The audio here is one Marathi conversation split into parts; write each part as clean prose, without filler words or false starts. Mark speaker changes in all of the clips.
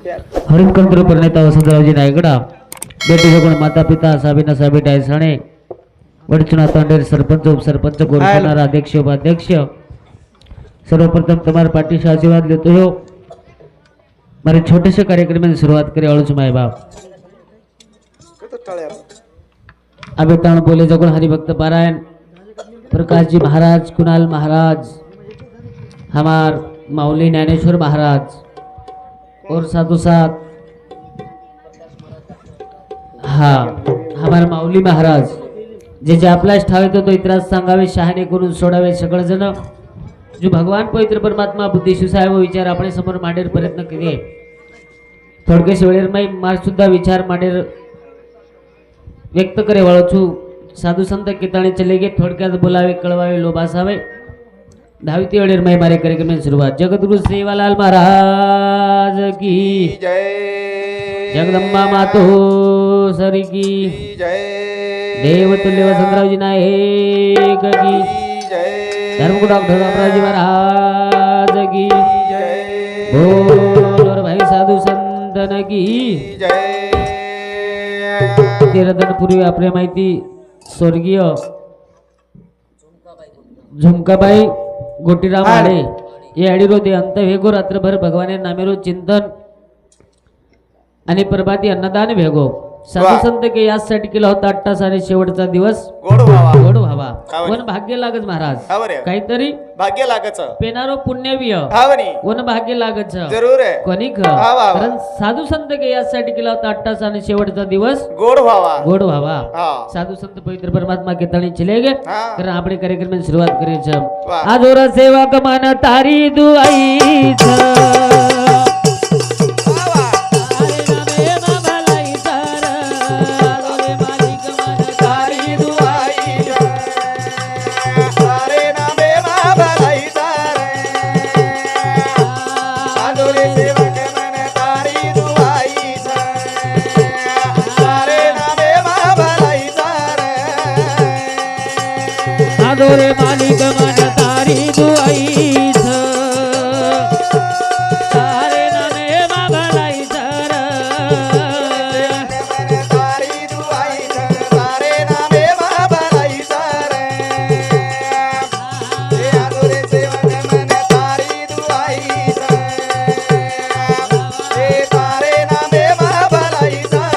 Speaker 1: हरिमकंत्र प्रणेता वसंतरावजी नायगडा बेटी जगुण माता पिता साबिना साबी डायसणे वडचुना तांडेर सरपंच उपसरपंच गोरखनार अध्यक्ष उपाध्यक्ष सर्वप्रथम तुम्हारे पार्टी से आशीर्वाद लेते हो। मारे छोटे से कार्यक्रम में शुरुआत करें अड़ुच माए बाप अभी ताण बोले जगुण हरिभक्त पारायण प्रकाश जी महाराज कुणाल महाराज हमार माउली ज्ञानेश्वर महाराज और साधु साथ हाँ हमारे माऊली महाराज जे जे आपलाच ठावे तो इतिहास सांगावे शहाणे करून सोडावे सगळेजण जो भगवान पवित्र परमात्मा बुद्धिशु साहेब विचार આપણે समोर मांडेर प्रयत्न करिए थोडकेश वेळेरमाई मार सुद्धा विचार मांडेर व्यक्त करे वाळो छु साधु संत किताणी चले गे थोडक्यात बोलावे कळवावे लोभासावे धाविती वेळेरमाई मारे कार्यक्रम सुरुवात जगद्गुरु सेवालाल महाराज की जय जगदंबा मातो सरी की जय देवतुल्य वसंतरावजी नायक की जय धर्मगुरु डॉक्टर बाबराजी महाराज की जय बोल भाई साधु संतन की जय तेरदन पूर्वी आपल्या माहिती स्वर्गीय झुमकाबाई गोटीराम आडे ये अडिरोधे अंत वेगो रात्रभर भगवाने नामेरो चिंतन आणि प्रभाती अन्नदान वेगो साधू संत के यासाठी केला होता 8 तास आणि शेवटचा दिवस गोड व्हावा वन भाग्य लागत महाराज काहीतरी भाग्य लागच पेनारो पुण्यविय वन भाग्य लागच जरूर आहे कोणी कारण साधू संत के यासाठी केला होता 8 तास आणि शेवटचा दिवस गोड व्हावा साधू संत पवित्र परमात्मा के तणी चले गए कारण આપણે કાર્યક્રમની શરૂઆત કરીએ છે આદોર સેવા કમાન તારી દુઆઈ છે रे मालिक मन तारी दुआई छ तारे नामे मा भलाई सर तारी दुआई छ तारे नामे मा भलाई सर हे आदुरे सेवक मन तारी दुआई छ हे तारे नामे मा भलाई सर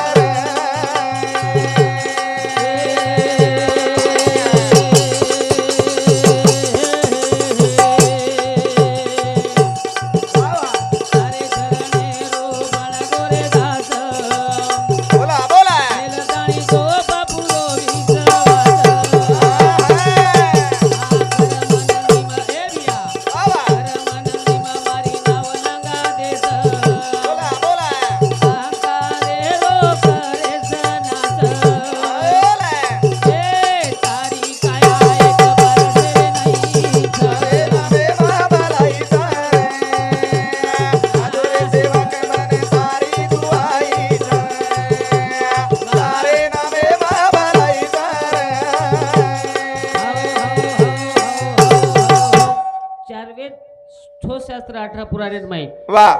Speaker 1: शास्त्र 18 पुराणेर माई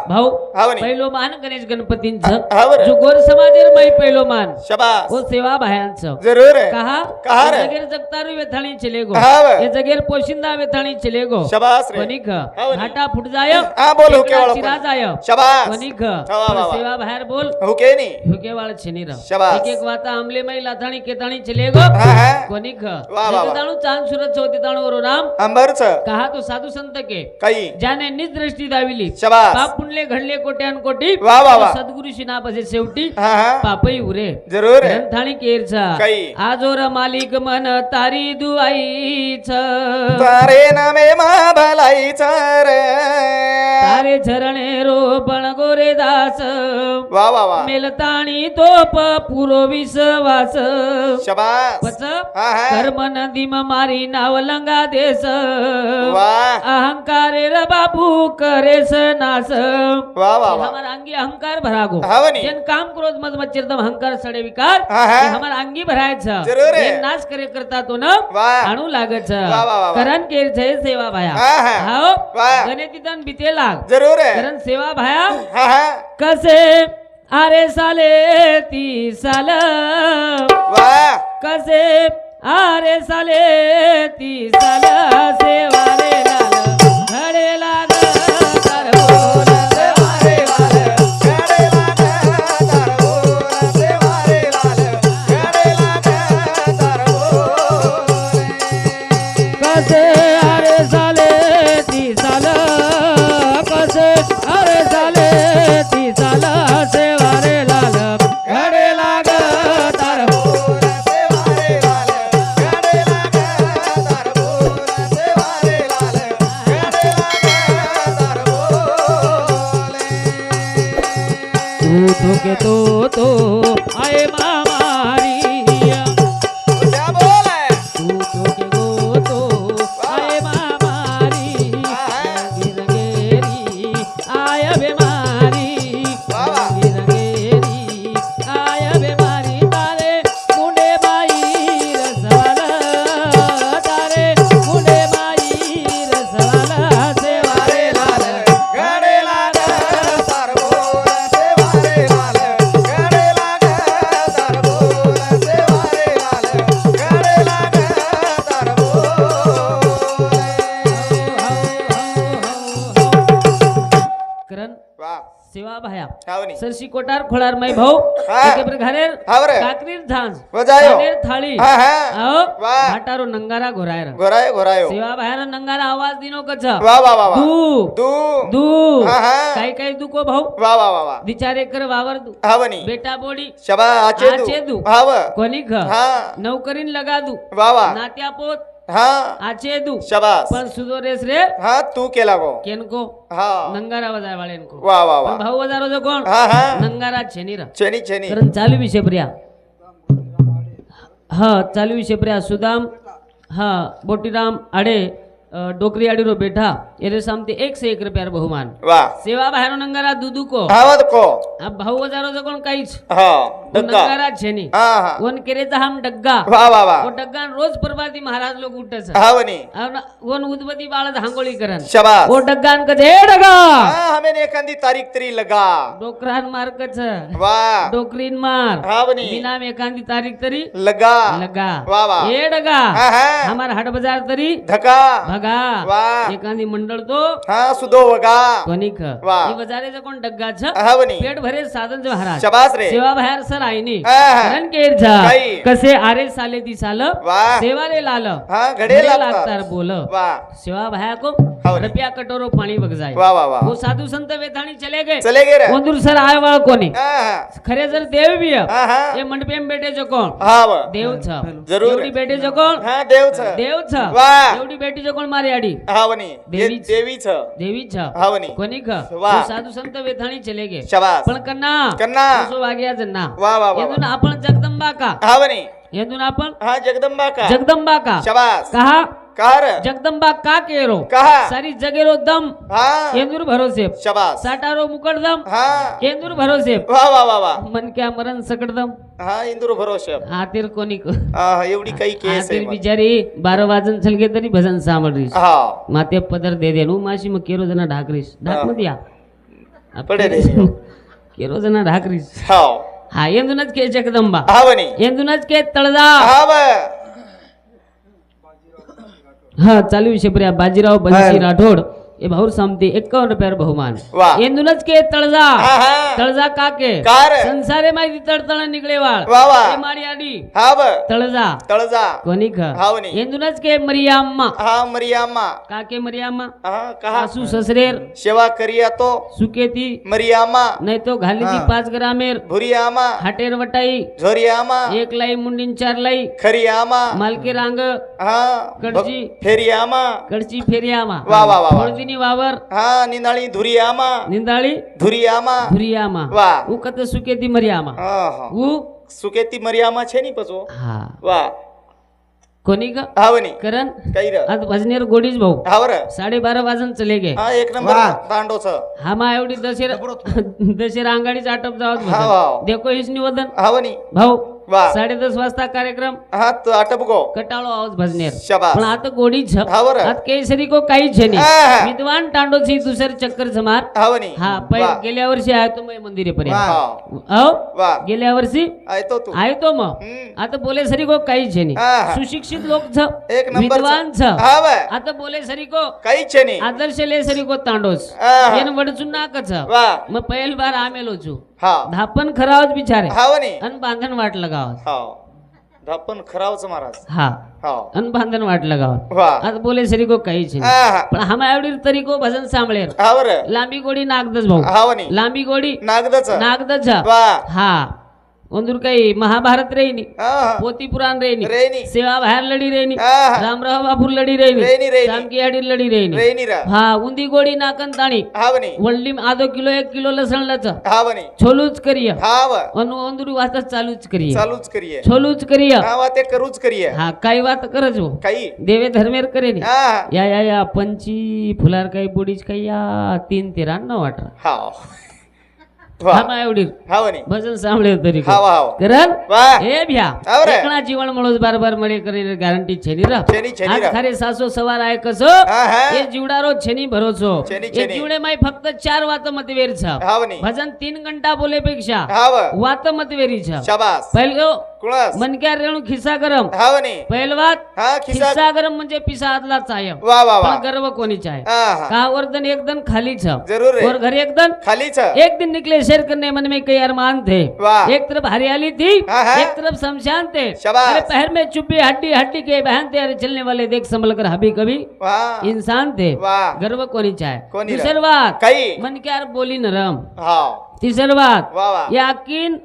Speaker 1: भाऊ पहिलो मान गणेश गणपतींचं जो गोर समाजेर माई पहिलो मान शाबास ओ सेवा भायांचं जरूर आहे कहा जगेर जगतारू वेथाणी चले गो हे जगेर पोशिंदा वेथाणी चले गो शाबास रे वनिक घाटा फुट जाय बोल हुके वाळो चिरा जाय शाबास वनिक सेवा भायर बोल हुके नी हुके वाळ छेनी र एक एक वाता आमले माई लाथाणी केताणी चले गो वनिक दाणू चांद सूरज चौथी दाणू वरो नाम अंबरच कहा तो साधू संत के काही ज्याने निज दृष्टी दाविली पाप पुण्य घडले कोट्यान कोटी सद्गुरु शिना बसे शेवटी पापई उरे जरूर ग्रंथाणी केरचा आजोर मालिक मन तारी दुआई छ तारे नामे मा भलाई छ रे तारे चरणे रोपण गोरे दास वा वा वा मेलताणी तोप पुरो विश्वास शाबास पच कर्म नदी मारी नाव लंगा देस वा अहंकारे र बाबू करे नास
Speaker 2: वाह वाह वाह
Speaker 1: हमारा अंगी अहंकार भरागो
Speaker 2: हावनी
Speaker 1: जन काम क्रोध मद मच्चरदम अहंकार सडे विकार
Speaker 2: हा, हा.
Speaker 1: हमारा अंगी भरायचं
Speaker 2: जरूर आहे.
Speaker 1: हे नाश करे करता तो न
Speaker 2: वाह.
Speaker 1: आणू लागच
Speaker 2: वाह, वाह, वाह, वाह.
Speaker 1: करण केर जय सेवा भाया
Speaker 2: हा, हा.
Speaker 1: हाओ
Speaker 2: वाह.
Speaker 1: गणे तिथं बिते लाग
Speaker 2: जरूर आहे
Speaker 1: करण सेवा भाया
Speaker 2: हा हा
Speaker 1: कसे अरे साले ती साल
Speaker 2: वाह
Speaker 1: कसे अरे साले ती साल सेवा रे लाल घडे लाग तर बोल
Speaker 2: सेवारे लाल गडे लाग तारबोल सेवारे लाल गडे लाग तारबोल
Speaker 1: कसे अरे साले ती साल कसे अरे साले ती साल सेवा रे लाल घडे लाग तर
Speaker 2: सेवारे लाल गडे लाग तारबोल सेवारे लाल गडे लाग तारबोल
Speaker 1: तू ठोके तो आए मामारी
Speaker 2: क्या बोल है
Speaker 1: तू ठोके तो आए मामारी रंगेरी आय बेमारी
Speaker 2: वाह, वाह.
Speaker 1: रंगेरी आय बेमारी तारे मुंडे बाई रसवाल तारे मुंडे बाई रसवाल सेवारे लाल
Speaker 2: गडे लाग तारबोल सेवारे लाल गडे लाग तारबोल सेवारे लाल गडे लाग तारबोल
Speaker 1: करण
Speaker 2: वाह
Speaker 1: सेवा भाया
Speaker 2: हावनी
Speaker 1: सरशी कोटार खोळार मै भाऊ
Speaker 2: हा.
Speaker 1: एकेबर घालेर
Speaker 2: हावरे
Speaker 1: काकरीर झांज
Speaker 2: वजायो
Speaker 1: घालेर थाळी
Speaker 2: हा हा
Speaker 1: आओ
Speaker 2: वाह.
Speaker 1: भाटारो नंगारा घोरायर
Speaker 2: घोरायो घोरायो
Speaker 1: सेवा भायानो नंगारा आवाज दिनो कच
Speaker 2: वाह वाह वाह वाह
Speaker 1: दू
Speaker 2: दू
Speaker 1: दू
Speaker 2: हा हा
Speaker 1: काही काही दुको भाऊ
Speaker 2: वाह वाह वाह वाह
Speaker 1: विचारे कर वावर दू
Speaker 2: हावनी
Speaker 1: बेटा बोडी
Speaker 2: शबा
Speaker 1: आचेदू.
Speaker 2: आचेदू हाव
Speaker 1: कोणी ख
Speaker 2: हा
Speaker 1: नौकरीन लगा दू
Speaker 2: वाह वाह
Speaker 1: नात्या पोत
Speaker 2: हा
Speaker 1: आचे दू
Speaker 2: शबास
Speaker 1: पण सुदोरेस रे
Speaker 2: हा तू केला गो
Speaker 1: केनको
Speaker 2: हा
Speaker 1: नंगारा वजाय वाळेनको
Speaker 2: वाह वाह
Speaker 1: पण
Speaker 2: वाह
Speaker 1: भाऊ वजारो जो कोण
Speaker 2: हा हा
Speaker 1: नंगारा छेनीरा
Speaker 2: चेनी चेनी
Speaker 1: कारण चालू विषय प्रिया हा चालू विषय प्रिया सुदाम हा बोटीराम आडे डोकरी आडी रो बेटा एरे सामते 1 से 1 रुपया बहुमान
Speaker 2: वाह
Speaker 1: सेवा बाहेर नंगारा दुदू को
Speaker 2: हावत को
Speaker 1: अब भाऊ वजारो जो कोण काहीच
Speaker 2: हा
Speaker 1: वो
Speaker 2: डग्गा
Speaker 1: नंगारा छेनी
Speaker 2: हा हा
Speaker 1: कोण केरेचा हम डग्गा
Speaker 2: वाह वाह वाह
Speaker 1: वो डग्गा रोज प्रभाती महाराज लोग उठच
Speaker 2: हावनी
Speaker 1: कोण उदबती बाळद हांगोळी करन
Speaker 2: शबास
Speaker 1: वो डग्गान कजे डगा
Speaker 2: हा हमें एखादी तारीख तरी लगा
Speaker 1: डोकरान मारकच
Speaker 2: वाह
Speaker 1: डोकरीन मार
Speaker 2: हावनी
Speaker 1: बिनाम एखादी तारीख तरी
Speaker 2: लगा
Speaker 1: लगा
Speaker 2: वाह वाह
Speaker 1: ए डगा
Speaker 2: हा हा
Speaker 1: हमार हाट बाजार तरी
Speaker 2: धका
Speaker 1: भगा
Speaker 2: वाह
Speaker 1: एखादी मंडळ तो
Speaker 2: हा सुदो वगा
Speaker 1: कोणिक
Speaker 2: वाह.
Speaker 1: ही बाजारेचा कोण डग्गा छ
Speaker 2: हावनी
Speaker 1: पेट भरे साधन जो महाराज
Speaker 2: शबास रे
Speaker 1: सेवा बाहेर सर आईनी
Speaker 2: हा, हा.
Speaker 1: करण केर झा
Speaker 2: काही.
Speaker 1: कसे आरे साले दी साल
Speaker 2: वाह
Speaker 1: सेवा रे लाल
Speaker 2: हा घडे लागतात
Speaker 1: लागतार बोल
Speaker 2: वाह
Speaker 1: सेवा भाया को
Speaker 2: हावनी.
Speaker 1: रुपया कटोरो पाणी बग जाए
Speaker 2: वाह वाह वाह
Speaker 1: वो साधु संत वेथाणी चले गए
Speaker 2: चले गे रे
Speaker 1: कोंदूर सर आय वाळ कोणी
Speaker 2: हा हा
Speaker 1: खरे जर देव भी है
Speaker 2: हा हा
Speaker 1: ये मंडपे में बैठे जो कोण
Speaker 2: हाव
Speaker 1: देव छ
Speaker 2: जरूर.
Speaker 1: एवढी बेटे जो कोण
Speaker 2: हा देवच
Speaker 1: देव छ
Speaker 2: वाह.
Speaker 1: एवढी बेटी जो कोण मारी आडी
Speaker 2: हावनी
Speaker 1: देवीच.
Speaker 2: देवीच
Speaker 1: देवी छ
Speaker 2: हावनी
Speaker 1: कोणी ख
Speaker 2: वाह.
Speaker 1: वो साधु संत वेथाणी चले गए
Speaker 2: शबास
Speaker 1: पण कन्ना
Speaker 2: कन्ना
Speaker 1: सो वाग्या जन्ना
Speaker 2: वाह वाह वाह
Speaker 1: येदून आपण जगदंबा का
Speaker 2: हावनी
Speaker 1: येदून आपण
Speaker 2: हा जगदंबा का
Speaker 1: जगदंबा का
Speaker 2: शबास
Speaker 1: कहा
Speaker 2: कार
Speaker 1: जगदंबा का केरो
Speaker 2: कहा
Speaker 1: सारी जगेरो दम
Speaker 2: हा
Speaker 1: येंदूर भरोसे
Speaker 2: शबास
Speaker 1: साटारो मुकडदम
Speaker 2: हा
Speaker 1: येंदूर भरोसे
Speaker 2: वाह वाह वाह वाह
Speaker 1: मन क्या मरण सकटदम
Speaker 2: हा इंदूर भरोसे
Speaker 1: आतिर कोणी
Speaker 2: हा एवढी काही केस
Speaker 1: आतिर
Speaker 2: आहे
Speaker 1: बिचारी 12 वाजन चलगे तरी भजन सांभळरीस
Speaker 2: हा
Speaker 1: माते पदर दे देनु माशी मग केरो जना ढाकरीस ढाक मध्ये या
Speaker 2: पडे रे
Speaker 1: केरो जना ढाकरीस
Speaker 2: हा
Speaker 1: हा येंदूनच के जगदंबा
Speaker 2: हावनी
Speaker 1: येंदूनच के तळजा
Speaker 2: हाव
Speaker 1: हा चालू विषय प्रिया बाजीराव बंसी राठोड ये भाऊर सामते 51 रुपयावर बहुमान
Speaker 2: वाह.
Speaker 1: येंदूनच के तळजा
Speaker 2: हा हा
Speaker 1: तळजा का के
Speaker 2: कार
Speaker 1: संसारे माहिती तळतळ निगळे वाळ
Speaker 2: वाह वाह
Speaker 1: हे माडी आडी
Speaker 2: हाव
Speaker 1: तळजा
Speaker 2: तळजा
Speaker 1: कोणी ख
Speaker 2: हावनी
Speaker 1: येंदूनच के मरियाम्मा
Speaker 2: हा मरियामा
Speaker 1: का के मरियाम्मा
Speaker 2: हा कहा
Speaker 1: आसू ससरेर
Speaker 2: सेवा करिया तो
Speaker 1: सुकेती
Speaker 2: मरियामा
Speaker 1: नाही तो घाली ती
Speaker 2: हा.
Speaker 1: 5 ग्रामेर
Speaker 2: भुरियामा
Speaker 1: हाटेर वटाई
Speaker 2: झोरियामा
Speaker 1: 1 लाई मुंडीन 4 लाई
Speaker 2: खरियामा
Speaker 1: मालके रांग
Speaker 2: हा
Speaker 1: कडची
Speaker 2: फेरियामा
Speaker 1: कडची फेरियामा
Speaker 2: वाह वाह वाह
Speaker 1: थोडदिनी वावर
Speaker 2: हा निनाळी धुरियामा
Speaker 1: निंदाळी
Speaker 2: धुरियामा
Speaker 1: धुरियामा
Speaker 2: वाह
Speaker 1: उ कत सुकेती मरियामा
Speaker 2: हा हा
Speaker 1: उ
Speaker 2: सुकेती मरियामा छे ની પછો
Speaker 1: हा
Speaker 2: વાહ
Speaker 1: कोणी ग
Speaker 2: हावनी
Speaker 1: करण
Speaker 2: कैर
Speaker 1: आज भजनेर गोडीच भाऊ
Speaker 2: हावर
Speaker 1: 12:30 वाजून चले गे
Speaker 2: हा एक नंबर दांडोच
Speaker 1: हा मा एवढी दशेरा अंगाडीच आटप
Speaker 2: हाव.
Speaker 1: जावत देखो हिच निवेदन
Speaker 2: हावनी
Speaker 1: भाऊ
Speaker 2: वा
Speaker 1: 10:30 वाजता कार्यक्रम
Speaker 2: हा तो आटप गो
Speaker 1: कटाळो आवाज भजनेर
Speaker 2: शाबास
Speaker 1: पण आता गोडीच
Speaker 2: हावर
Speaker 1: आज केसरी को काहीच
Speaker 2: हा.
Speaker 1: नाही विद्वान तांडोची दुसर चक्कर जमार
Speaker 2: हावनी
Speaker 1: हा
Speaker 2: वा.
Speaker 1: गेल्या वर्षी आहे तो मै मंदिरे पर्यंत
Speaker 2: हा.
Speaker 1: हो
Speaker 2: वा
Speaker 1: गेल्या वर्षी
Speaker 2: ऐतो तू
Speaker 1: आहे तो मग
Speaker 2: हम्म.
Speaker 1: आता बोले सरी को काहीच
Speaker 2: हा.
Speaker 1: नाही सुशिक्षित लोक छ
Speaker 2: एक नंबर
Speaker 1: विद्वान छ
Speaker 2: हाव
Speaker 1: आता बोले सरी को
Speaker 2: काहीच नाही
Speaker 1: आदर्श ले सरी को तांडोस
Speaker 2: हा.
Speaker 1: येन वडचून नाकच
Speaker 2: वा
Speaker 1: मग पहिल बार आमेलो छू
Speaker 2: हा
Speaker 1: धापन खरावच बिचारे
Speaker 2: हावनी
Speaker 1: अन बांधण वाट लगाव
Speaker 2: हाव धापन खरावच महाराज
Speaker 1: हा
Speaker 2: हाव
Speaker 1: अन बांधण वाट लगाव
Speaker 2: वा
Speaker 1: आता बोले सरी को काहीच नाही
Speaker 2: हा
Speaker 1: पण हम एवढी तरी को भजन सांभळेर
Speaker 2: हावर
Speaker 1: लांबी गोडी नागदच भाऊ
Speaker 2: हावनी
Speaker 1: लांबी गोडी
Speaker 2: नागदच
Speaker 1: नागदच
Speaker 2: वा
Speaker 1: हा ಒಂದೂರ್ ಕೈ ಮಹಾಭಾರತ ರೇನಿ
Speaker 2: हा
Speaker 1: पोती पुराण रेनी
Speaker 2: रेनी
Speaker 1: सेवा बाहेर लढी रेनी
Speaker 2: हा
Speaker 1: रामराव बापूर लढी रेनी
Speaker 2: रेनी रेनी
Speaker 1: रामकी हाडी लढी रेनी
Speaker 2: रेनी रा
Speaker 1: हा उंदी गोडी नाकन ताणी
Speaker 2: हावनी
Speaker 1: वल्ली आधो किलो 1 किलो लसण लच
Speaker 2: हावनी
Speaker 1: छोलूच करिय
Speaker 2: हाव
Speaker 1: अनु अंदुरी वात चालूच करिय
Speaker 2: चालूच करिये
Speaker 1: छोलूच करिय
Speaker 2: हा वा ते करूच करिये
Speaker 1: हा काही वात करज हो
Speaker 2: काही
Speaker 1: देवे धर्मेर करेनी
Speaker 2: हा
Speaker 1: या पंची फुलार काही बुडीच काही या 3-93 वाटर
Speaker 2: हाव वा
Speaker 1: हा एवढी
Speaker 2: हावनी
Speaker 1: भजन सांभळे तरी
Speaker 2: हाव हाव
Speaker 1: करन
Speaker 2: वा
Speaker 1: ए भ्या
Speaker 2: आवरे.
Speaker 1: एकणा जीवन मळोस बार बार मळे करे गॅरंटी छेनी रा
Speaker 2: छेनी छेनी
Speaker 1: आज
Speaker 2: रा
Speaker 1: खरे सासो सवार आहे कसो
Speaker 2: हा हा
Speaker 1: ए जीवडारो छेनी भरोसो
Speaker 2: छेनी,
Speaker 1: ए
Speaker 2: छेनी.
Speaker 1: जीवडे माई फक्त 4 वात मतवेर छ
Speaker 2: हावनी
Speaker 1: भजन 3 घंटा बोलेपेक्षा
Speaker 2: हाव
Speaker 1: वात मतवेरी छ
Speaker 2: शाबास
Speaker 1: पहिलो
Speaker 2: कुळस
Speaker 1: मनक्या रेणू खिस्सा गरम
Speaker 2: हावनी
Speaker 1: पहिलवात
Speaker 2: हा खिसा
Speaker 1: खिस्सा गरम म्हणजे पिसा आदला चाय
Speaker 2: वा वा वा
Speaker 1: पण गर्व कोणी चाय
Speaker 2: हा हा
Speaker 1: का वर्दन एकदम खाली छ
Speaker 2: जरूर है
Speaker 1: और घर एकदम
Speaker 2: खालीच
Speaker 1: एक दिन निकले शेर करने मन में कई अरमान थे
Speaker 2: वाह
Speaker 1: एक तरफ हरियाली थी
Speaker 2: हाँ, हाँ।
Speaker 1: एक तरफ शमशान थे
Speaker 2: शाबाश।
Speaker 1: अरे पैर में चुप्पी हड्डी हड्डी के बहन थे अरे चलने वाले देख संभल कर हबी कभी
Speaker 2: वाह
Speaker 1: इंसान थे
Speaker 2: वाह
Speaker 1: गर्व कोणी चाहे
Speaker 2: कोणी रा?
Speaker 1: दुसर बात
Speaker 2: काही
Speaker 1: मन के यार बोली नरम
Speaker 2: हाव
Speaker 1: तीसर बात
Speaker 2: वा वा
Speaker 1: याकीन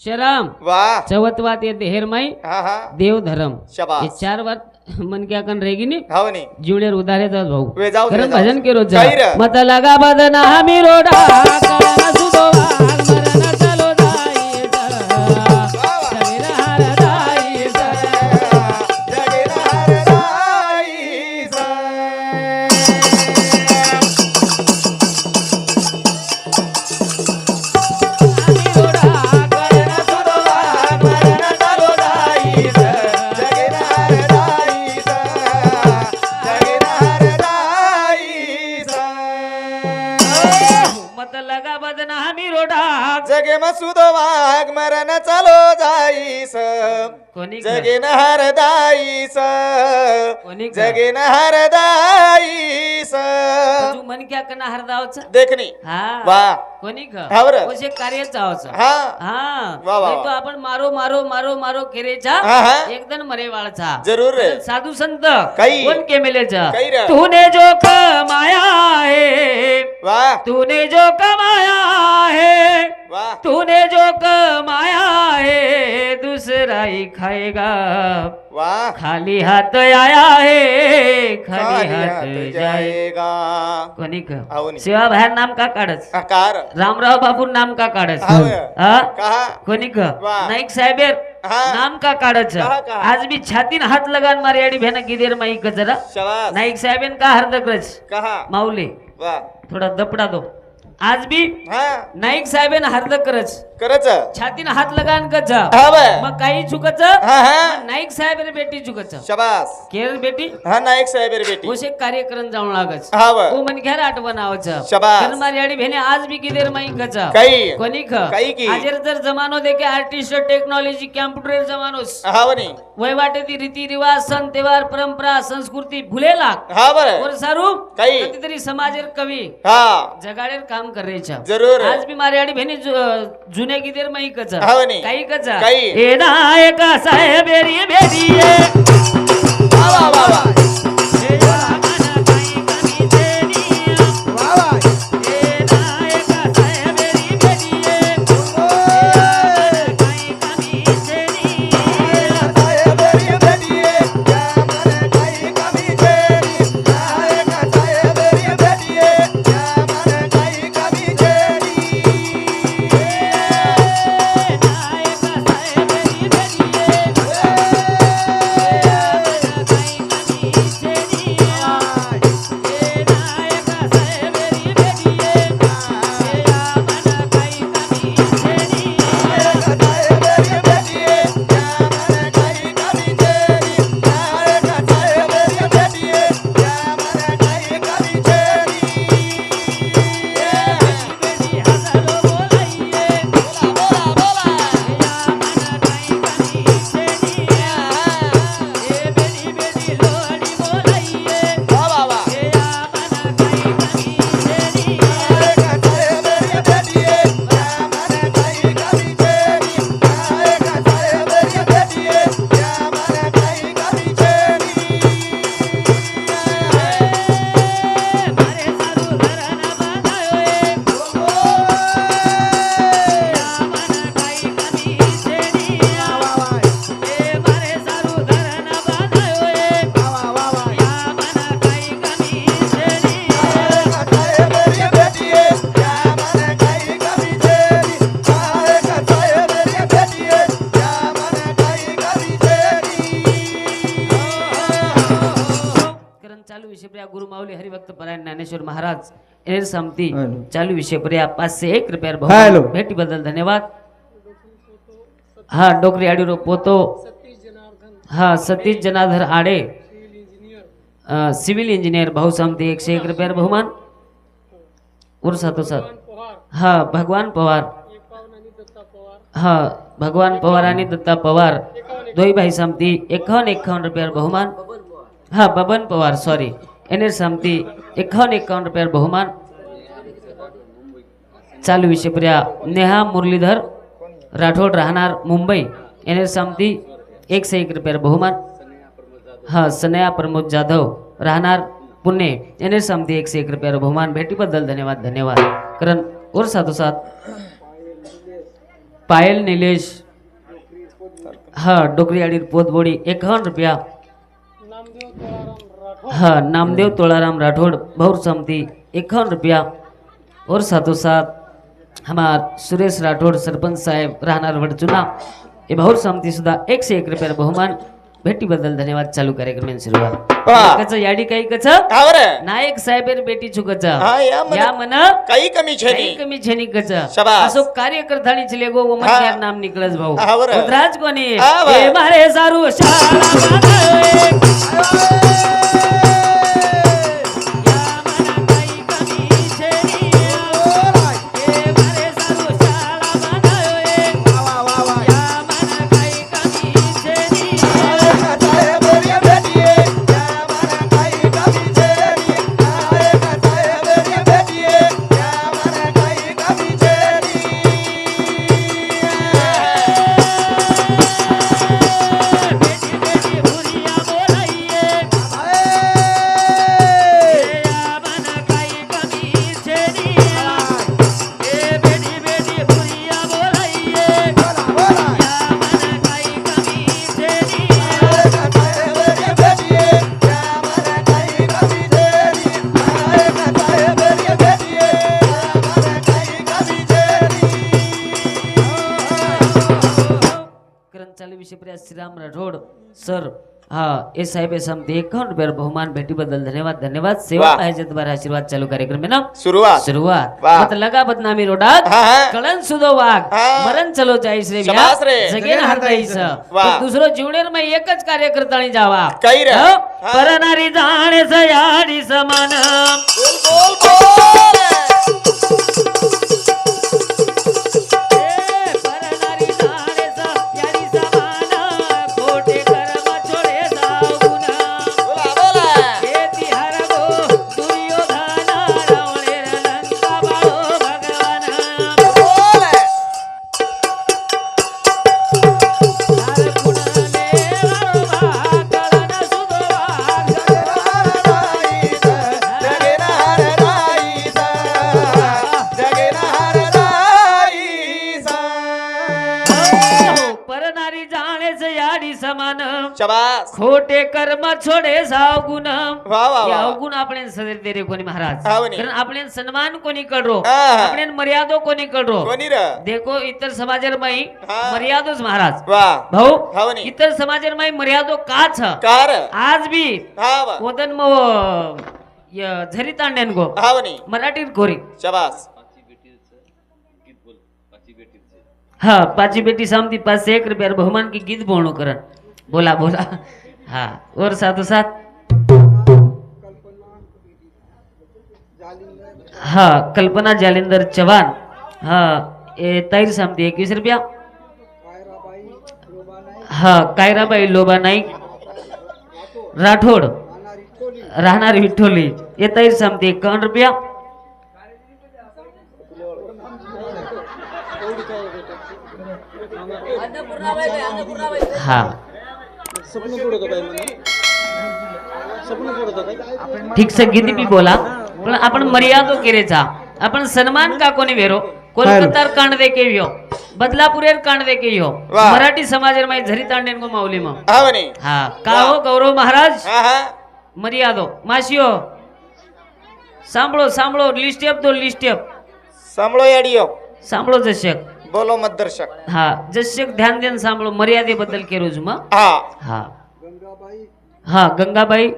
Speaker 1: शरम
Speaker 2: वाह
Speaker 1: चौथ बात ये देहरमाई
Speaker 2: हा हा
Speaker 1: देव धर्म ये
Speaker 2: शाबास
Speaker 1: 4 बात मन क्या कन रहेगी नी
Speaker 2: हावनी
Speaker 1: जीवनेर उधारे जात भाऊ
Speaker 2: वे जाऊ
Speaker 1: करम भजन के रोज
Speaker 2: काही रा?
Speaker 1: मत लगा बदना हमी रोडा कळना सुदो वाग मरण चलो जाईचा
Speaker 2: वा वा
Speaker 1: कबीर हार जाईचा
Speaker 2: जगेनार राईचा
Speaker 1: हमी रोडा कळना सुदो वाग
Speaker 2: मरण चालो जाईचा जगेनार राईचा जगेनार राईचा
Speaker 1: मत लगा बदना हमी रोडा
Speaker 2: जगे मसुद वाघ मरण चालो जाईस
Speaker 1: कोणी ग?
Speaker 2: जगे नहर दाईस
Speaker 1: कोणी ग?
Speaker 2: जगे नहर दाईस
Speaker 1: तू मन क्या कना हरदावच
Speaker 2: देखनी
Speaker 1: हा
Speaker 2: वा
Speaker 1: कोणी ग
Speaker 2: हा बरं.
Speaker 1: असे कार्य चावच
Speaker 2: हा
Speaker 1: हा
Speaker 2: वा, वा,
Speaker 1: नाही तो
Speaker 2: वा.
Speaker 1: आपण मारो मारो मारो मारो केरेचा
Speaker 2: हा, हा.
Speaker 1: एकदम मरेवाळचा
Speaker 2: जरूर रे.
Speaker 1: साधू संत
Speaker 2: काही.
Speaker 1: कोण केमेलेचा
Speaker 2: काही रे.
Speaker 1: तूने जो कमाया है
Speaker 2: वा
Speaker 1: तूने जो कमाया है
Speaker 2: वा
Speaker 1: तूने जो कमाया है दूसरा ही खाएगा
Speaker 2: वा
Speaker 1: खाली हाथ आया है खाली
Speaker 2: खाली
Speaker 1: हाथ
Speaker 2: हात
Speaker 1: जाए
Speaker 2: जाएगा
Speaker 1: कोणी क
Speaker 2: आवनी
Speaker 1: सेवा बाहेर नाम का काढस
Speaker 2: आकार
Speaker 1: रामराव बापू नाम का काढस
Speaker 2: हाव.
Speaker 1: हा
Speaker 2: कहा
Speaker 1: कोणी क
Speaker 2: वा.
Speaker 1: नाईक साहेबेर
Speaker 2: हा.
Speaker 1: नाम का काढच
Speaker 2: कहा, कहा.
Speaker 1: आज मी छातीन हात लगान मारे अडी भेना गिदेर माई कजरा
Speaker 2: शाबास
Speaker 1: नाईक साहेबेन का हरदक्रच
Speaker 2: कहा
Speaker 1: माऊले
Speaker 2: वा
Speaker 1: थोडा दपडा दो आज भी
Speaker 2: हा
Speaker 1: नाईक साहेबेन हरदक्रच
Speaker 2: करच
Speaker 1: छातीन हात लगान कच
Speaker 2: हा बे.
Speaker 1: मग काही चुकच
Speaker 2: हा हा
Speaker 1: नाईक साहेबेर बेटी चुकच
Speaker 2: शाबास
Speaker 1: केर बेटी
Speaker 2: हा नाईक साहेब रे बेटी
Speaker 1: ओसे कार्यक्रम जाऊन लागच
Speaker 2: हा व
Speaker 1: ओ मन घ्या आठवण आवच
Speaker 2: शाबास.
Speaker 1: कर्मारी अडी भेने आज भी किदेर माई कच
Speaker 2: काही
Speaker 1: कोणी
Speaker 2: काही की.
Speaker 1: आजर जर जमानो देखे आर्टिस्ट टेक्नॉलॉजी कॅम्प्युटर जमानोस
Speaker 2: हावनी
Speaker 1: वय वाटे ती रीती रिवाज सण त्योहार परंपरा संस्कृती भुलेला
Speaker 2: हा बर
Speaker 1: और सारू
Speaker 2: काही.
Speaker 1: कितीतरी समाजेर कवी
Speaker 2: हा
Speaker 1: जगाडेर काम करायचा
Speaker 2: जरूर
Speaker 1: आज भी मारे अडी भेने जुने किदेर माई कच
Speaker 2: हावनी
Speaker 1: काही कच
Speaker 2: काही.
Speaker 1: ए नायक साहेब रे बेरिये
Speaker 2: वा वा वा वा
Speaker 1: ए मन काही कमी देनी
Speaker 2: वा वा
Speaker 1: ए नायक साहेब रे बेरिये काही कमी देनी
Speaker 2: साहेब रे बेटिये या मन काही कमी जेडी नायक साहेब रे बेटिये या मन काही कमी जेडी
Speaker 1: नायक साहेब रे बेरिये ज्ञानेश्वर महाराज एने समती चालू विषय पर्या 501 रुपयार
Speaker 3: हॅलो.
Speaker 1: भेटी बद्दल धन्यवाद. हा डोकरी आडी पोतो हा सतीश जनार्दन आडे सिव्हिल इंजिनियर भाऊ समती 101 रुपयार बहुमान. उर्सातो हा भगवान पवार हा भगवान पवार आणि दत्ता पवार दोई भाई समती 51 रुपयार बहुमान. हा बबन पवार सॉरी एने समती 51 रुपयार बहुमान. चालू विषय पर्या नेहा मुरलीधर राठोड राहणार मुंबई एने समती 101 रुपयार बहुमान. हा सनया प्रमोद जाधव राहणार पुणे एने समती 101 रुपयार बहुमान. भेटीबद्दल धन्यवाद धन्यवाद. कारण और साथोसाथ पायल निलेश हा डोकरी आडी पोतबोडी 51 रुपया. हा नामदेव तोलाराम राठौड़ भौर समती 51 रुपया. और साथोसाथ हमार सुरेश राठौड़ सरपंच साहेब राहणार वडचुना ये भौर समती सुद्धा 101 रुपयार बहुमान. भेटी बद्दल धन्यवाद. चालू कार्यक्रम सुरुवात कच याडी काही कच नायक साहेबेर बेटी छुकच या मन
Speaker 2: काही कमी
Speaker 1: कमी छेनी कच असो कार्यकर्तानी चले गो वो मत नाम निकलस भाऊ राज कोणी हे मारे सारू श्रीराम राठौड़ सर हा ए साहेब समती 51 रुपयार बहुमान. भेटी बद्दल धन्यवाद धन्यवाद. सेवा पाहिजे तुम्हारा आशीर्वाद. चालू कार्यक्रम में ना सुरुवात मत लगा बदनामी रोडात कळन सुदो वाघ मरण चलो जाईस रे जगेन हरताईस दुसरो जीवनेर में एकच कार्यकर्तानी जावा परनारी जाणे सयाडी समान. खोटे कर्म छोडे सावगुण यावगुण आपण सदैव दे रे कोणी महाराज. कारण आपण सन्मान कोणी करो आपण मर्यादो कोणी करो देखो इतर समाजर माई मर्यादोच महाराज भाऊ इतर समाजर माई मर्यादो काच आज भी वदन मो झरी तांड्यान गो मराठीत गोरी हा पाची बेटी सामती 501 रुपयार बहुमान की गीत बोलणो करण बोला बोला. हा और साथो साथ हा कल्पना जालिंदर चव्हाण हा ए तैर समती 21 रुपया. हा कायराबाई लोबा नाईक राठोड राहणार विठ्ठोली ये तैर समती 51 रुपया. हा ठीक से किती बी बोला पण आपण मर्यादो केरेचा आपण सन्मान का कोणी वेरो कोलकातार कांड दे के वियो बदलापुरेर कांड दे के वियो मराठी समाजेर माई झरी तांडेन को माऊली म हा का हो गौरव महाराज मर्यादो माशियो सांभळो सांभळो लिस्टेप दो लिस्टेप
Speaker 2: सांभळो याडियो
Speaker 1: सांभळो जशक
Speaker 2: बोलो मत दर्शक
Speaker 1: हा जशक ध्यान देन सांभळो मर्यादेबद्दल केरोज म हा हा गंगाबाई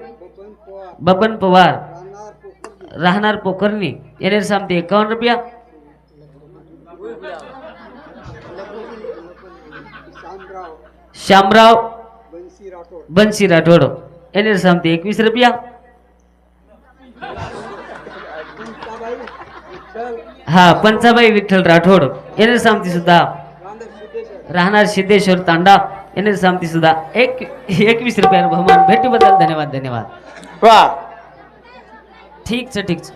Speaker 1: बबन पवार राहणार पोखरणी येणे सांगते 51 रुपया. श्यामराव बंसी राठोड येणे सांगते 21 रुपया. हा पंचाबाई विठ्ठल राठोड येणे सांगते सुद्धा राहणार सिद्धेश्वर तांडा येणे सांगते सुद्धा 21 रुपया बहुमान. भेटीबद्दल धन्यवाद धन्यवाद.
Speaker 2: वा
Speaker 1: ठीक छ ठीक छ.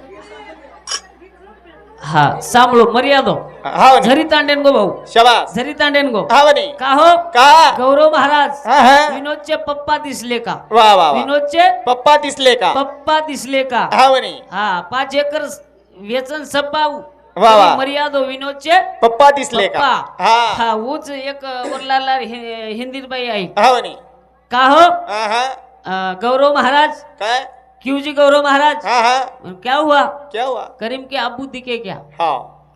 Speaker 1: हा सांभळो मर्यादो
Speaker 2: हा वनी
Speaker 1: झरी तांडेन गो भाऊ
Speaker 2: शाबास
Speaker 1: झरी तांडेन गो.
Speaker 2: हा वनी
Speaker 1: का हो
Speaker 2: का
Speaker 1: गौरव महाराज
Speaker 2: हा हा
Speaker 1: विनोदचे पप्पा दिसले का?
Speaker 2: वा वा वा
Speaker 1: विनोदचे
Speaker 2: पप्पा दिसले का
Speaker 1: पप्पा दिसले का?
Speaker 2: हा वनी
Speaker 1: हा 5 एकर वेचन सपाऊ
Speaker 2: वा वा
Speaker 1: मर्यादो विनोदचे
Speaker 2: पप्पा दिसले का
Speaker 1: पप्पा.
Speaker 2: हा
Speaker 1: हा ऊच एक वरलाला हिंदीत बाई आहे
Speaker 2: हा वनी
Speaker 1: का हो
Speaker 2: हा हा
Speaker 1: गौरव महाराज
Speaker 2: काय
Speaker 1: क्यों जी गौरव महाराज
Speaker 2: हा हा
Speaker 1: क्या हुआ?
Speaker 2: क्या हुआ
Speaker 1: करीम के अब्बू दिखे क्या?
Speaker 2: हा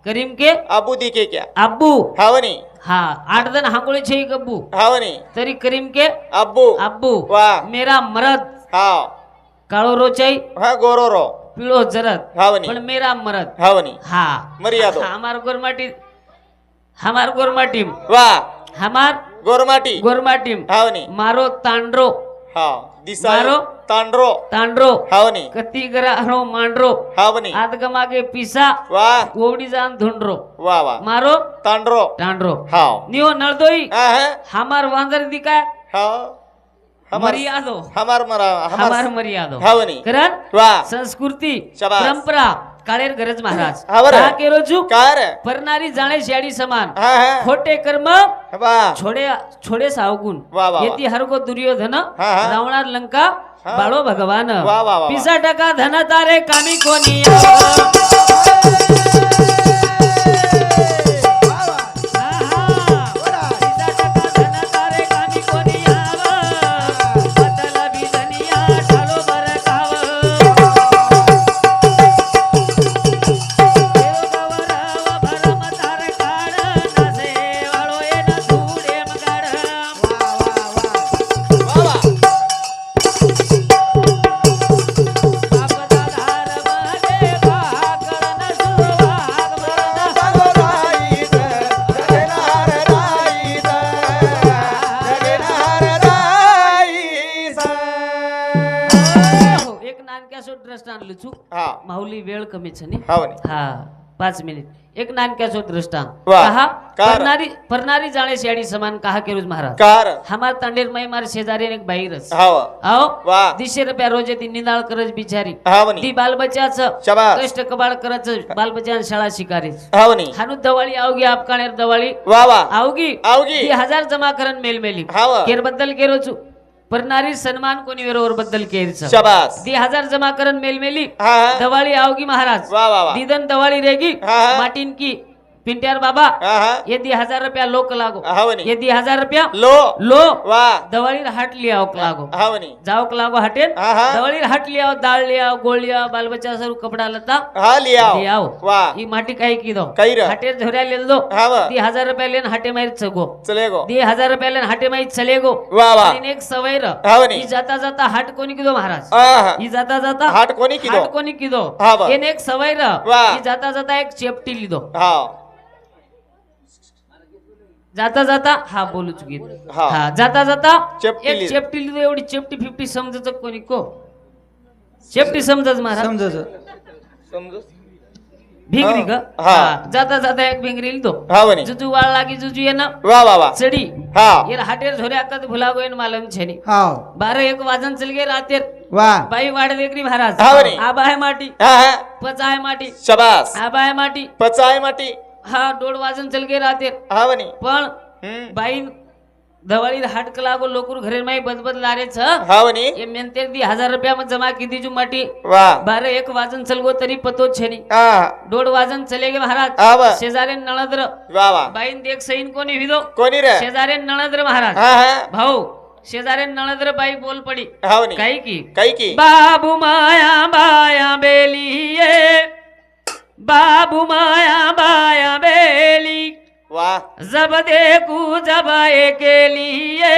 Speaker 1: करीम के
Speaker 2: अबू दिखे क्या
Speaker 1: अब्बू.
Speaker 2: हा वनी
Speaker 1: हा 8 जण हांगोळे छे अब्बू
Speaker 2: हा वनी
Speaker 1: तरी करीम के
Speaker 2: अब्बू
Speaker 1: अब्बू.
Speaker 2: वा
Speaker 1: मेरा मरद
Speaker 2: हा
Speaker 1: काळो रोचाई
Speaker 2: हा गोरोरो
Speaker 1: पीळो जरद
Speaker 2: हा वनी
Speaker 1: पण मेरा मरद.
Speaker 2: हा वनी
Speaker 1: हा
Speaker 2: मर्यादो
Speaker 1: हमार गोरमा टीम
Speaker 2: वा
Speaker 1: हमार
Speaker 2: गोरमाटी
Speaker 1: गोरमा टीम
Speaker 2: हा वनी
Speaker 1: मारो तांड्रो
Speaker 2: हा दिसायो
Speaker 1: मारो
Speaker 2: तांड्रो
Speaker 1: तांड्रो
Speaker 2: हा वनी
Speaker 1: कती गराहणो मांड्रो
Speaker 2: हा वनी
Speaker 1: आदगमागे पिसा
Speaker 2: वा
Speaker 1: ओवडी जान धुंड्रो
Speaker 2: वा वा
Speaker 1: मारो
Speaker 2: तांड्रो
Speaker 1: तांड्रो.
Speaker 2: हा
Speaker 1: नियो नळदोई
Speaker 2: हा हा
Speaker 1: हमार वांदर दिकाय
Speaker 2: हा हमार
Speaker 1: मर्यादो
Speaker 2: हमार मरा
Speaker 1: हमार मर्यादो
Speaker 2: हा वनी
Speaker 1: करण
Speaker 2: वा
Speaker 1: संस्कृती
Speaker 2: शाबास.
Speaker 1: परंपरा काळेर गरज महाराज
Speaker 2: हा बरं.
Speaker 1: का केलो चू
Speaker 2: कार
Speaker 1: परनारी जाणे शाडी समान
Speaker 2: हा हा
Speaker 1: खोटे कर्म
Speaker 2: वा
Speaker 1: छोडे सावगुण
Speaker 2: वा, वा.
Speaker 1: येती हरगो दुर्योधन
Speaker 2: हा, हा.
Speaker 1: रावणार लंका
Speaker 2: हा.
Speaker 1: बाळो भगवान.
Speaker 2: वा, वा, वा.
Speaker 1: 20% धन तारे कामी कोणी
Speaker 2: हा
Speaker 1: माऊली वेळ कमी छनी
Speaker 2: हा वनी
Speaker 1: हा 5 मिनिट एक नानक्याचो दृष्टांत
Speaker 2: वा.
Speaker 1: कहा
Speaker 2: कार.
Speaker 1: परनारी जाणे शेडी समान कहा केरुज महाराज
Speaker 2: कार
Speaker 1: हमार तांडेर मै मार शेजारी एक बाई रस
Speaker 2: हा
Speaker 1: आओ
Speaker 2: वा
Speaker 1: 200 रुपया रोज ती निंदाळ करज बिचारी
Speaker 2: हा वनी
Speaker 1: ती बाल बच्चाचं
Speaker 2: शाबास
Speaker 1: कष्ट कबाळ करच बाल बच्चा शाळा शिकारी
Speaker 2: हा वनी
Speaker 1: हानु दवाळी आवगी आपकाणेर दवाळी
Speaker 2: वा वा
Speaker 1: आवगी
Speaker 2: आवगी
Speaker 1: ती 1000 जमा करन मेलमेली
Speaker 2: हा वा
Speaker 1: केर बद्दल केरोचू परनारी सन्मान कोणी वेरोवर बद्दल केरच
Speaker 2: शाबास
Speaker 1: ती 1000 जमा करन मेलमेली
Speaker 2: हा हा
Speaker 1: दवाळी आवगी महाराज
Speaker 2: वा वा वा
Speaker 1: दीदन दवाळी रेगी
Speaker 2: हा, हा.
Speaker 1: माटीन की पिंट्यार बाबा
Speaker 2: हा हा
Speaker 1: यदि 1000 रुपया लोक लागो
Speaker 2: हा वनी
Speaker 1: यदि 1000 रुपया
Speaker 2: लो
Speaker 1: लो
Speaker 2: वा
Speaker 1: दवाळीर हाट लियावक लागो
Speaker 2: हा वनी
Speaker 1: जावक लागो हाटेन
Speaker 2: हा हा
Speaker 1: दवाळीर हाट लियाव दाळ लियाव गोळ लियाव बाल बच्चा सर कपडा लता
Speaker 2: हा लियाओ
Speaker 1: लियाव
Speaker 2: वा
Speaker 1: ई माटी काही की दो
Speaker 2: काही र
Speaker 1: हाटेर झोऱ्या लेल दो
Speaker 2: हा वा
Speaker 1: ती 1000 रुपया लेन हाटे मारी चगो
Speaker 2: चले गो
Speaker 1: ती 1000 रुपया लेन हाटे मारी चले गो
Speaker 2: वा वा
Speaker 1: आणि एक सवय र
Speaker 2: हा वनी
Speaker 1: ई जाता जाता हाट कोणी की दो महाराज
Speaker 2: हा हा
Speaker 1: ई जाता जाता
Speaker 2: हाट कोणी किदो
Speaker 1: हाट कोणी की दो
Speaker 2: हा वा
Speaker 1: एन एक सवय र
Speaker 2: वा.
Speaker 1: ई जाता जाता एक चेपटी लिदो
Speaker 2: हा
Speaker 1: जाता जाता हा बोलू चुकी
Speaker 2: हा.
Speaker 1: हा जाता जाता
Speaker 2: चेपटी
Speaker 1: एक
Speaker 2: लिहिली.
Speaker 1: चेपटी लिहिली एवढी चेपटी 50 समजत कोणी को चेपटी समजत महाराज
Speaker 2: समज
Speaker 1: भिंगरी ग
Speaker 2: हा.
Speaker 1: हा जाता जाता एक भिंगरी लिहितो
Speaker 2: हा वनी
Speaker 1: जुजू वाळ लागी जुजू ये ना
Speaker 2: वा वा वा
Speaker 1: चढी
Speaker 2: हा
Speaker 1: ये हाटेर झोरे आकत भुला गोयन मालम छेनी
Speaker 3: हाव
Speaker 1: 12 1 वाजन चल गे रातेर
Speaker 3: वा
Speaker 1: बाई वाड देखरी महाराज
Speaker 2: हा वनी.
Speaker 1: आबा है माटी
Speaker 2: हा हा
Speaker 1: पचा है माटी
Speaker 2: शाबास
Speaker 1: आबा है माटी
Speaker 2: पचाय माटी
Speaker 1: हा 1.5 वाजन चल गे रातेर
Speaker 2: हा वनी
Speaker 1: पण बाई दवाळी हाटक लागो लोकुर घरे माई बदबद लारे छ
Speaker 2: हा वनी
Speaker 1: ये मेंतेर दी 1000 रुपया में जमा की दी जु माटी
Speaker 2: वा
Speaker 1: 12 1 वाजन चलगो तरी पतो छेनी
Speaker 2: हा
Speaker 1: 1.5 वाजन चलेगे महाराज
Speaker 2: हा वा
Speaker 1: शेजारे नळद्र
Speaker 2: वा वा
Speaker 1: बाईन देख सईन कोणी विदो
Speaker 2: कोणी रे
Speaker 1: शेजारे नळद्र महाराज
Speaker 2: हा हा
Speaker 1: भाऊ शेजारे नळद्र बाई बोल पडी
Speaker 2: हा वनी
Speaker 1: काही की
Speaker 2: काही की
Speaker 1: बाबू माया बाया बेलिये बाबू माया बाया बेली
Speaker 2: वा
Speaker 1: जब देखू जब के लिए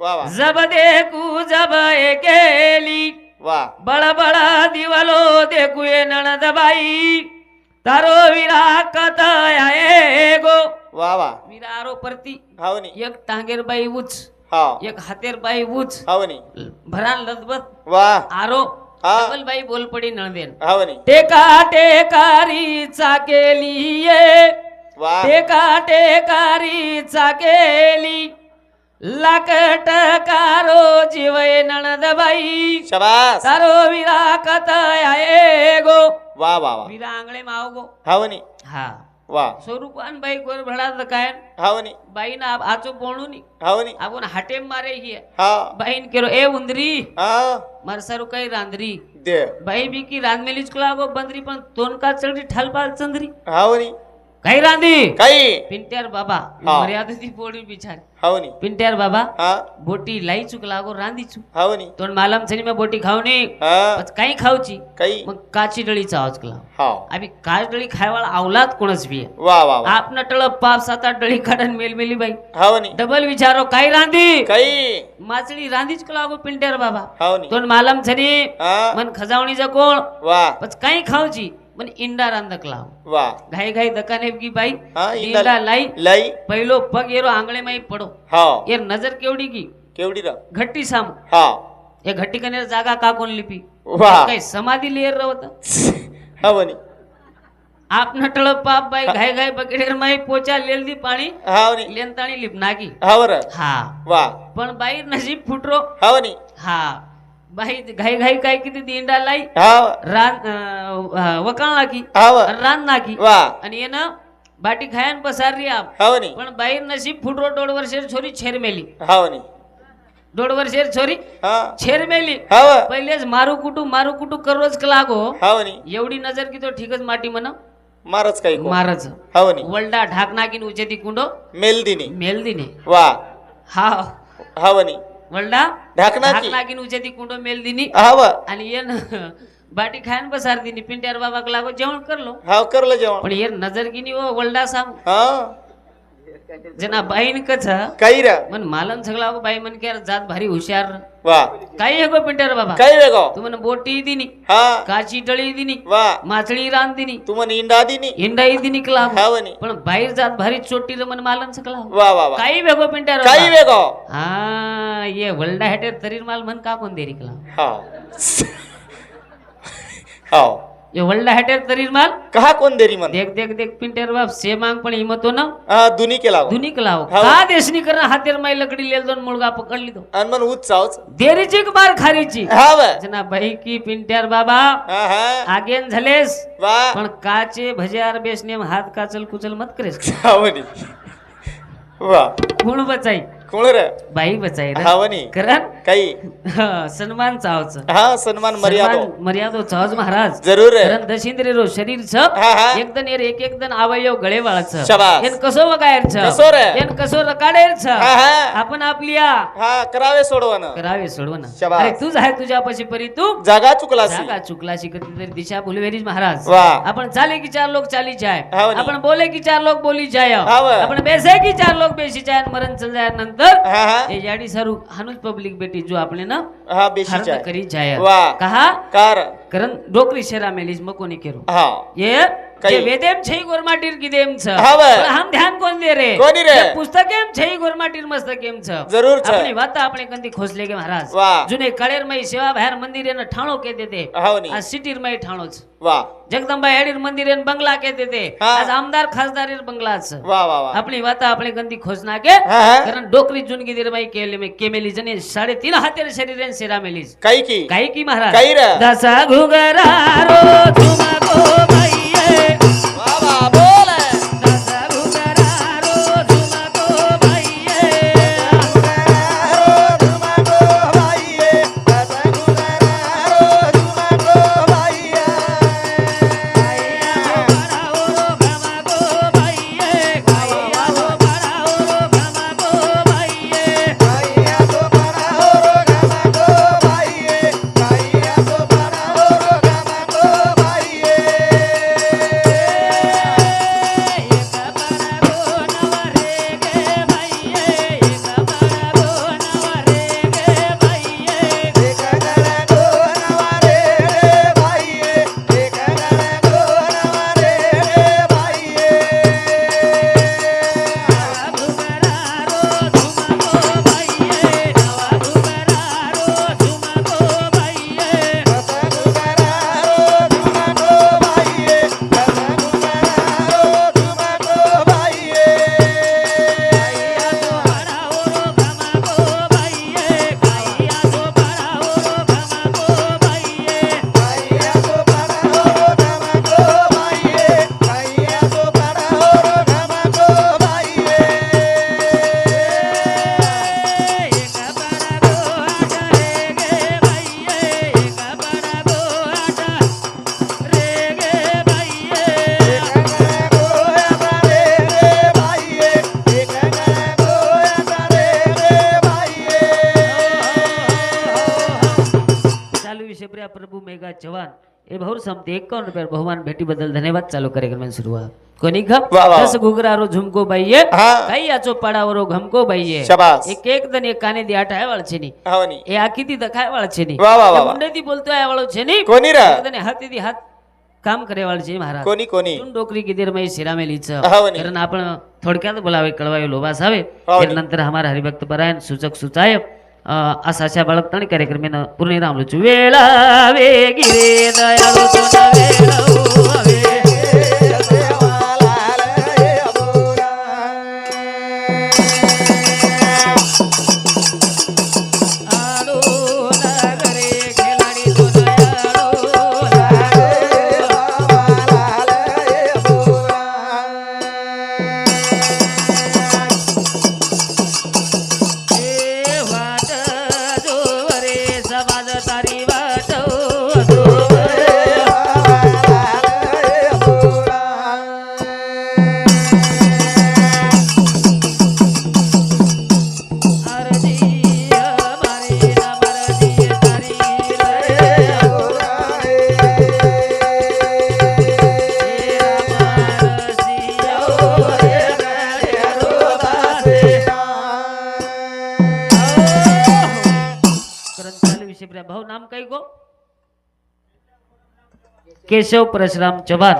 Speaker 2: वा वा
Speaker 1: जब देखू जब के लिए
Speaker 2: वा
Speaker 1: बळबळ दिवलो देखुये नणदबाई तारो विरा कथाये गो
Speaker 2: वा वा
Speaker 1: विरारो परती
Speaker 2: हावनी
Speaker 1: एक टांगेर बाई उच
Speaker 2: हा
Speaker 1: एक हातेर बाई उच
Speaker 2: हावनी
Speaker 1: भरान लदबत
Speaker 2: वा
Speaker 1: आरो
Speaker 2: हा
Speaker 1: डबल बाई बोल पडी नळदेन
Speaker 2: हावनी
Speaker 1: टेका टेकारी चाकेली ये
Speaker 2: वा
Speaker 1: टेका टेकारी चाकेली लाकट कारो जीवय नणदबाई
Speaker 2: शाबास
Speaker 1: तारो विरा कथाये गो
Speaker 2: वा वा वा
Speaker 1: विरा आंगळे माव गो
Speaker 2: हावनी
Speaker 1: हा
Speaker 2: वा
Speaker 1: स्वरूपान बाई गोर भडात काय
Speaker 2: हावनी
Speaker 1: बाईन आचो पोणूनी
Speaker 2: हावनी
Speaker 1: आपण हाटे मारे ही
Speaker 2: हा
Speaker 1: बाईन केरो ए उंदरी
Speaker 2: हा
Speaker 1: मारसारू काही रांदरी
Speaker 2: दे
Speaker 1: बाई बी की रांदमेलीच कुला गो बंदरी पण तोन का चढी ठालपाल चंद्री
Speaker 2: हावनी
Speaker 1: काही रांदी
Speaker 2: काही
Speaker 1: पिंट्यार बाबा
Speaker 2: हा.
Speaker 1: मर्यादा ती पोडी बिचार
Speaker 2: हावनी
Speaker 1: पिंट्यार बाबा
Speaker 2: हा
Speaker 1: बोटी लाई चुक लागो रांदी चुक
Speaker 2: हावनी
Speaker 1: तोन मालम छनी में बोटी खावनी
Speaker 2: हा
Speaker 1: बस काही खाऊची
Speaker 2: काही
Speaker 1: मग काची डळीचा आवाज कला
Speaker 2: हाव
Speaker 1: आम्ही काच डळी खायवाळा आवलात कोणच बी
Speaker 2: वा वा वा
Speaker 1: आप नटळ पाप 7-8 डळी काढन मेलमेली बाई
Speaker 2: हावनी
Speaker 1: डबल विचारो काही रांदी
Speaker 2: काही
Speaker 1: माचडी रांदीच कला लागो पिंट्यार बाबा
Speaker 2: हावनी
Speaker 1: तोन मालम छनी
Speaker 2: हा
Speaker 1: मन खजावणीचा कोण
Speaker 2: वा
Speaker 1: बस काही खाऊची मन इंडा रांदक लाव
Speaker 2: वा
Speaker 1: घाई घाई दकाने की बाई
Speaker 2: हा
Speaker 1: इंडा लाई
Speaker 2: लाई
Speaker 1: पहिलो पग येरो आंगळे माई पडो
Speaker 2: हाव
Speaker 1: ये नजर केवडी की
Speaker 2: केवढी र
Speaker 1: घट्टी साम
Speaker 2: हा
Speaker 1: या घट्टी कनेर जागा का कोण लिपी
Speaker 2: वा
Speaker 1: काही समाधी लिएर रवत
Speaker 2: हावनी
Speaker 1: आप नटळ पाप बाई घाई घाई बकेडेर माई पोचा लेल दी पाणी
Speaker 2: हावनी
Speaker 1: लेनताणी लिपनागी
Speaker 2: हावर
Speaker 1: हा
Speaker 2: वा
Speaker 1: पण बाई नशीब फुटरो
Speaker 2: हावनी
Speaker 1: हा बाई घाई घाई काय किती दिंडा लाई
Speaker 2: हाव
Speaker 1: रान वकाळ नाकी
Speaker 2: हाव
Speaker 1: रान नाकी
Speaker 2: वा
Speaker 1: आणि येणं बाटी खायन पसारली आप
Speaker 2: हावनी
Speaker 1: पण बाई नशीब फुटरो 1.5 वर्षेर छोरी छेर मेली
Speaker 2: हावनी
Speaker 1: 1.5 वर्षेर छोरी
Speaker 2: हा
Speaker 1: छेर मेली
Speaker 2: हाव
Speaker 1: पहिलेच मारू कुटू करोज लागो
Speaker 2: हावनी
Speaker 1: एवढी नजर की तो ठीकच माटी म्हण
Speaker 2: मारच काही कोण
Speaker 1: मारच
Speaker 2: हावनी
Speaker 1: वल्डा ढाकनाकीन उचेती कुंडो
Speaker 2: मेलदिनी
Speaker 1: मेलदिने
Speaker 2: वा
Speaker 1: हा
Speaker 2: हावनी
Speaker 1: वल्डा
Speaker 2: ढाकनाकी
Speaker 1: ढाकनाकीन उचेती कुंडो मेलदिनी
Speaker 2: हाव
Speaker 1: आणि येन बाटी खायन बसार दिनी पिंट्यार बाबा लागो जेवण करलो
Speaker 2: हाव करलं जेवण
Speaker 1: पण ये नजर गिनी वो वल्डा साम
Speaker 2: हा
Speaker 1: जना बाईन कच
Speaker 2: काही र
Speaker 1: मन मालम सगळा बाई मन के जात भारी हुशार
Speaker 2: वा
Speaker 1: काही है गो पिंट्यार बाबा
Speaker 2: काही वेगो
Speaker 1: तू मन बोटी दिनी
Speaker 2: हा
Speaker 1: काची डळी दिनी
Speaker 2: वा
Speaker 1: माचळी रान दिनी
Speaker 2: तू मन इंडा दिनी
Speaker 1: इंडाई दिनी कला
Speaker 2: हावनी
Speaker 1: पण बाहेर जात भारी चोटी मन मालम सकला
Speaker 2: वा वा वा
Speaker 1: काही वेगो पिंट्यार
Speaker 2: काही वेगो
Speaker 1: हा ये वल्डा हेटर तरीर माल मन का कोण देरी कला
Speaker 2: हाव हाव
Speaker 1: ये वल्डा हेटर तरीर माल
Speaker 2: कहा कोण देरी मन
Speaker 1: देख देख देख पिंट्यार बाप से मांग पण हिमतो ना
Speaker 2: हा दुनी केला
Speaker 1: दुनी कलाव
Speaker 2: हाव.
Speaker 1: का देशनी करण हातेर माई लकडी लेल दोन मुलगा पकडली तो
Speaker 2: आणि मन उच चावच
Speaker 1: देरीची का मार खारीची
Speaker 2: हाव
Speaker 1: जना बाई की पिंट्यार बाबा
Speaker 2: हा हा
Speaker 1: आगेन झालेस
Speaker 2: वा
Speaker 1: पण काचे भजियार बेसने हात काचल कुचल मत करेस
Speaker 2: हावनी वा
Speaker 1: कोण बचाई
Speaker 2: कोण रे
Speaker 1: बाई बचाई रे.
Speaker 2: हावनी
Speaker 1: करण
Speaker 2: काही
Speaker 1: सन्मान चावच
Speaker 2: हा सन्मान मर्यादो
Speaker 1: मर्यादो चावज महाराज
Speaker 2: जरूर रे
Speaker 1: करण दशिंद्रे रो शरीर छ
Speaker 2: हा हा
Speaker 1: एकदन एर एक एकदन आवयव गळे वाळच
Speaker 2: शाबास.
Speaker 1: एन कसो वगायर छ
Speaker 2: कसो रे?
Speaker 1: एन कसो रकाडेर छ
Speaker 2: हा हा
Speaker 1: आपण आपल्या
Speaker 2: हा करावे सोडवणं
Speaker 1: करावे सोडवण
Speaker 2: शाबास.
Speaker 1: अरे तूच आहे तुझ्यापाशी परी तू
Speaker 2: जागा चुकला
Speaker 1: जागा चुकला शिकत तरी दिशा भुलवेरीज महाराज
Speaker 2: वा
Speaker 1: आपण चाले की 4 लोग चाली जाए
Speaker 2: हावनी.
Speaker 1: आपण बोले की 4 लोग बोली जाए
Speaker 2: हाव.
Speaker 1: आपण बेसे की 4 लोग बेसी जाए मरण चल जाए नंतर
Speaker 2: हा हा
Speaker 1: ये याडी सारू हानुज पब्लिक बेटी जो आपने ना
Speaker 2: हा बेशी
Speaker 1: हरण
Speaker 2: चाय
Speaker 1: करी जाए
Speaker 2: वा
Speaker 1: कहा
Speaker 2: कार
Speaker 1: कारण डोकरी शेरा मेलीज मकोनी केरो
Speaker 2: हा
Speaker 1: ये
Speaker 2: काही.
Speaker 1: जे वेदेम छई गोरमाटीर गिदेम छ
Speaker 2: हाव.
Speaker 1: पण हम ध्यान कोण दे रे
Speaker 2: कोणी रे?
Speaker 1: जे पुस्तकेम छई गोरमाटीर मस्तकेम छ
Speaker 2: जरूर छ
Speaker 1: अपनी वाता अपने कंदी खोसले के महाराज
Speaker 2: वा
Speaker 1: जुने कळेर मई सेवा बाहेर मंदिर न ठाणो के देते
Speaker 2: हावनी
Speaker 1: आज सिटीर मई ठाणोच
Speaker 2: वा
Speaker 1: जगदंबा हेडीर मंदिर बंगला के देते
Speaker 2: हा.
Speaker 1: आज आमदार खासदार बंगलाच
Speaker 2: वा वा वा
Speaker 1: अपनी वाता अपने गंदी खोजना के
Speaker 2: हा हा
Speaker 1: कारण डोकरी जुनगी दिर मई केले में केमेली जने 3.5 हातेर शरीर सेरा मेलीज
Speaker 2: काही की
Speaker 1: काही की महाराज
Speaker 2: काही रे
Speaker 1: दसा घुगरारो तुमको भैये
Speaker 2: वा वा बोल
Speaker 1: दसा घुगरारो तुमको भैये प्रिया प्रभू मेघा चव्हाण हे भाऊ समते 51 रुपये बहुमान भेटीबद्दल धन्यवाद. चालू कार्यक्रम सुरुवात. कोणी घम
Speaker 2: वा, वा.
Speaker 1: दस घुगरारो झुमको बाईये
Speaker 2: हा.
Speaker 1: काही याचो पाडावरो घमको बाईये
Speaker 2: शाबास.
Speaker 1: एक एक जण एक काने दी आठाय वाळछेनी
Speaker 2: हवनी
Speaker 1: ए आखी ती दखाय वाळछेनी
Speaker 2: वा, वा, वा, वा.
Speaker 1: मुंडे ती बोलतोय वाळछेनी
Speaker 2: कोणी रा
Speaker 1: एक जण हाती दी हात काम करे वाळछे महाराज
Speaker 2: कोणी कोणी
Speaker 1: तून डोकरी किदेर मै शिरामेलीच
Speaker 2: हवनी
Speaker 1: कारण आपण थोडक्यात बोलावे कळवावे लोभास हवे
Speaker 2: हवनी.
Speaker 1: नंतर हमारा हरिभक्त परायण सूचक सुचाय असाच्या बाळकताणी कार्यक्रमेनं पूर्ण रामलूची वेळा वेगिरे दयाळू तुझा वेळा वे भाऊ नाम काही गो केशव परशुराम चव्हाण.